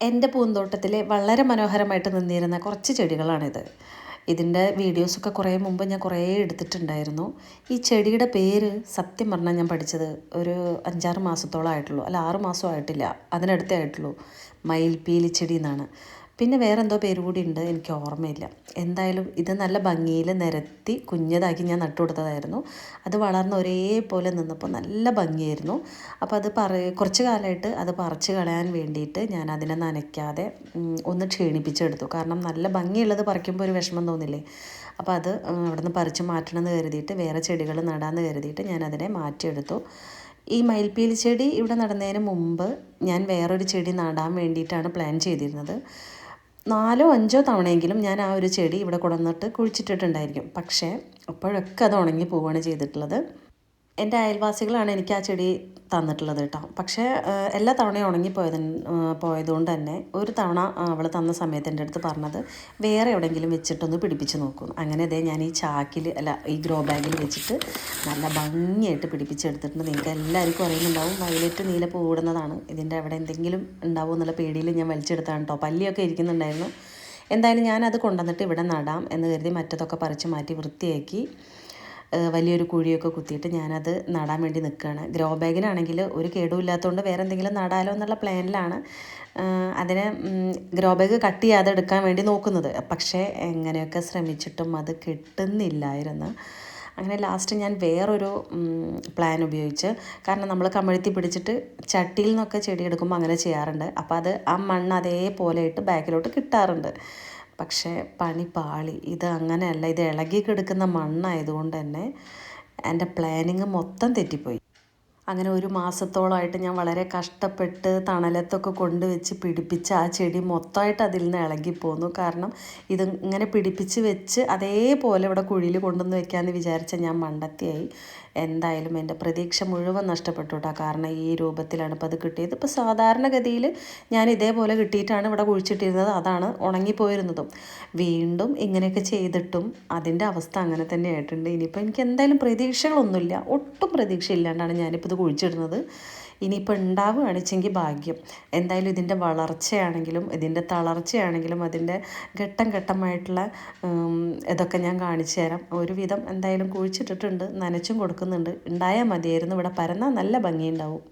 എൻ്റെ പൂന്തോട്ടത്തിൽ വളരെ മനോഹരമായിട്ട് നിന്നിരുന്ന കുറച്ച് ചെടികളാണിത്. ഇതിൻ്റെ വീഡിയോസൊക്കെ കുറേ മുമ്പ് ഞാൻ കുറേ എടുത്തിട്ടുണ്ടായിരുന്നു. ഈ ചെടിയുടെ പേര് സത്യം പറഞ്ഞാൽ ഞാൻ പഠിച്ചത് ഒരു 5-6 മാസത്തോളം ആയിട്ടുള്ളൂ. അല്ല, 6 മാസം ആയിട്ടില്ല, അതിനടുത്തേ ആയിട്ടുള്ളൂ. മയിൽപ്പീലി ചെടി എന്നാണ്. പിന്നെ വേറെന്തോ പേര് കൂടി ഉണ്ട്, എനിക്ക് ഓർമ്മയില്ല. എന്തായാലും ഇത് നല്ല ഭംഗിയിൽ നിരത്തി കുഞ്ഞതാക്കി ഞാൻ നട്ടുകൊടുത്തതായിരുന്നു. അത് വളർന്ന് ഒരേപോലെ നിന്നപ്പോൾ നല്ല ഭംഗിയായിരുന്നു. അപ്പോൾ അത് കുറച്ച് കാലമായിട്ട് അത് പറിച്ച് കളയാൻ വേണ്ടിയിട്ട് ഞാൻ അതിനെ നനയ്ക്കാതെ ഒന്ന് ക്ഷീണിപ്പിച്ചെടുത്തു. കാരണം നല്ല ഭംഗിയുള്ളത് പറിക്കുമ്പോൾ ഒരു വിഷമം തോന്നില്ലേ. അപ്പോൾ അത് അവിടെ നിന്ന് പറിച്ച് മാറ്റണമെന്ന് കരുതിയിട്ട് വേറെ ചെടികൾ നടാമെന്ന് കരുതിയിട്ട് ഞാനതിനെ മാറ്റിയെടുത്തു. ഈ മയിൽപ്പീലി ചെടി ഇവിടെ നടുന്നതിന് മുമ്പ് ഞാൻ വേറൊരു ചെടി നടാൻ വേണ്ടിയിട്ടാണ് പ്ലാൻ ചെയ്തിരുന്നത്. 4-5 തവണയെങ്കിലും ഞാൻ ആ ഒരു ചെടി ഇവിടെ കൊണ്ടുവന്നിട്ട് കുഴിച്ചിട്ടിട്ടുണ്ടായിരിക്കും. പക്ഷേ അപ്പോഴൊക്കെ അത് ഉണങ്ങി പോവുകയാണ് ചെയ്തിട്ടുള്ളത്. എൻ്റെ അയൽവാസികളാണ് എനിക്ക് ആ ചെടി തന്നിട്ടുള്ളത് കേട്ടോ. പക്ഷേ എല്ലാ തവണയും പോയതുകൊണ്ട് തന്നെ ഒരു തവണ അവൾ തന്ന സമയത്ത് എൻ്റെ അടുത്ത് പറഞ്ഞത് വേറെ എവിടെയെങ്കിലും വെച്ചിട്ടൊന്ന് പിടിപ്പിച്ച് നോക്കും. അങ്ങനെ അതേ ഞാൻ ഈ ചാക്കിൽ ഈ ഗ്രോ ബാഗിൽ വെച്ചിട്ട് നല്ല ഭംഗിയായിട്ട് പിടിപ്പിച്ചെടുത്തിട്ടുണ്ട്. നിങ്ങൾക്ക് എല്ലാവർക്കും അറിയുന്നുണ്ടാവും, വയലറ്റ് നീല പൂവിടുന്നതാണ്. ഇതിൻ്റെ അവിടെ എന്തെങ്കിലും ഉണ്ടാവും എന്നുള്ള പേടിയിൽ ഞാൻ വലിച്ചെടുത്താണ് കേട്ടോ. പല്ലിയൊക്കെ ഇരിക്കുന്നുണ്ടായിരുന്നു. എന്തായാലും ഞാനത് കൊണ്ടുവന്നിട്ട് ഇവിടെ നടാം എന്ന് കരുതി മറ്റതൊക്കെ പറിച്ച് മാറ്റി വൃത്തിയാക്കി വലിയൊരു കുഴിയൊക്കെ കുത്തിയിട്ട് ഞാനത് നടാൻ വേണ്ടി നിൽക്കുകയാണ്. ഗ്രോ ബാഗിനാണെങ്കിൽ ഒരു കേടുമില്ലാത്തതുകൊണ്ട് വേറെ എന്തെങ്കിലും നടാലോ എന്നുള്ള പ്ലാനിലാണ് അതിനെ ഗ്രോ ബാഗ് കട്ട് ചെയ്യാതെ എടുക്കാൻ വേണ്ടി നോക്കുന്നത്. പക്ഷേ എങ്ങനെയൊക്കെ ശ്രമിച്ചിട്ടും അത് കിട്ടുന്നില്ലായിരുന്നു. അങ്ങനെ ലാസ്റ്റ് ഞാൻ വേറൊരു പ്ലാൻ ഉപയോഗിച്ച്, കാരണം നമ്മൾ കമഴ്ത്തി പിടിച്ചിട്ട് ചട്ടിയിൽ നിന്നൊക്കെ ചെടി എടുക്കുമ്പോൾ അങ്ങനെ ചെയ്യാറുണ്ട്. അപ്പോൾ അത് ആ മണ്ണ് അതേപോലെ ഇട്ട് ബാക്കിലോട്ട് കിട്ടാറുണ്ട്. പക്ഷേ പണി പാളി. ഇത് അങ്ങനെയല്ല, ഇത് ഇളകി കിടക്കുന്ന മണ്ണായതുകൊണ്ട് തന്നെ എൻ്റെ പ്ലാനിങ് മൊത്തം തെറ്റിപ്പോയി. അങ്ങനെ ഒരു മാസത്തോളമായിട്ട് ഞാൻ വളരെ കഷ്ടപ്പെട്ട് തണലത്തൊക്കെ കൊണ്ടുവച്ച് പിടിപ്പിച്ച ആ ചെടി മൊത്തമായിട്ട് അതിൽ നിന്ന് ഇളകിപ്പോന്നു. കാരണം ഇത് ഇങ്ങനെ പിടിപ്പിച്ച് വെച്ച് അതേപോലെ ഇവിടെ കുഴിയിൽ കൊണ്ടുവന്ന് വെക്കാമെന്ന് വിചാരിച്ച ഞാൻ മണ്ടത്തിയായി. എന്തായാലും എൻ്റെ പ്രതീക്ഷ മുഴുവൻ നഷ്ടപ്പെട്ടു കേട്ടോ. കാരണം ഈ രൂപത്തിലാണ് ഇപ്പോൾ അത് കിട്ടിയത്. ഇപ്പോൾ സാധാരണഗതിയിൽ ഞാൻ ഇതേപോലെ കിട്ടിയിട്ടാണ് ഇവിടെ കുഴിച്ചിട്ടിരുന്നത്. അതാണ് ഉണങ്ങിപ്പോയിരുന്നതും. വീണ്ടും ഇങ്ങനെയൊക്കെ ചെയ്തിട്ടും അതിൻ്റെ അവസ്ഥ അങ്ങനെ തന്നെ ആയിട്ടുണ്ട്. ഇനിയിപ്പോൾ എനിക്ക് എന്തായാലും പ്രതീക്ഷകളൊന്നുമില്ല, ഒട്ടും പ്രതീക്ഷ ഇല്ലാണ്ടാണ് ഞാനിപ്പോൾ ഇത് കുഴിച്ചിടുന്നത്. ഇനിയിപ്പോൾ ഉണ്ടാവുകയാണെച്ചെങ്കിൽ ഭാഗ്യം. എന്തായാലും ഇതിൻ്റെ വളർച്ചയാണെങ്കിലും ഇതിൻ്റെ തളർച്ചയാണെങ്കിലും അതിൻ്റെ ഘട്ടം ഘട്ടമായിട്ടുള്ള ഇതൊക്കെ ഞാൻ കാണിച്ചു തരാം. ഒരുവിധം എന്തായാലും കുഴിച്ചിട്ടിട്ടുണ്ട്, നനച്ചും കൊടുക്കുന്നുണ്ട്. ഉണ്ടായാൽ മതിയായിരുന്നു. ഇവിടെ പരന്നാൽ നല്ല ഭംഗിയുണ്ടാവും.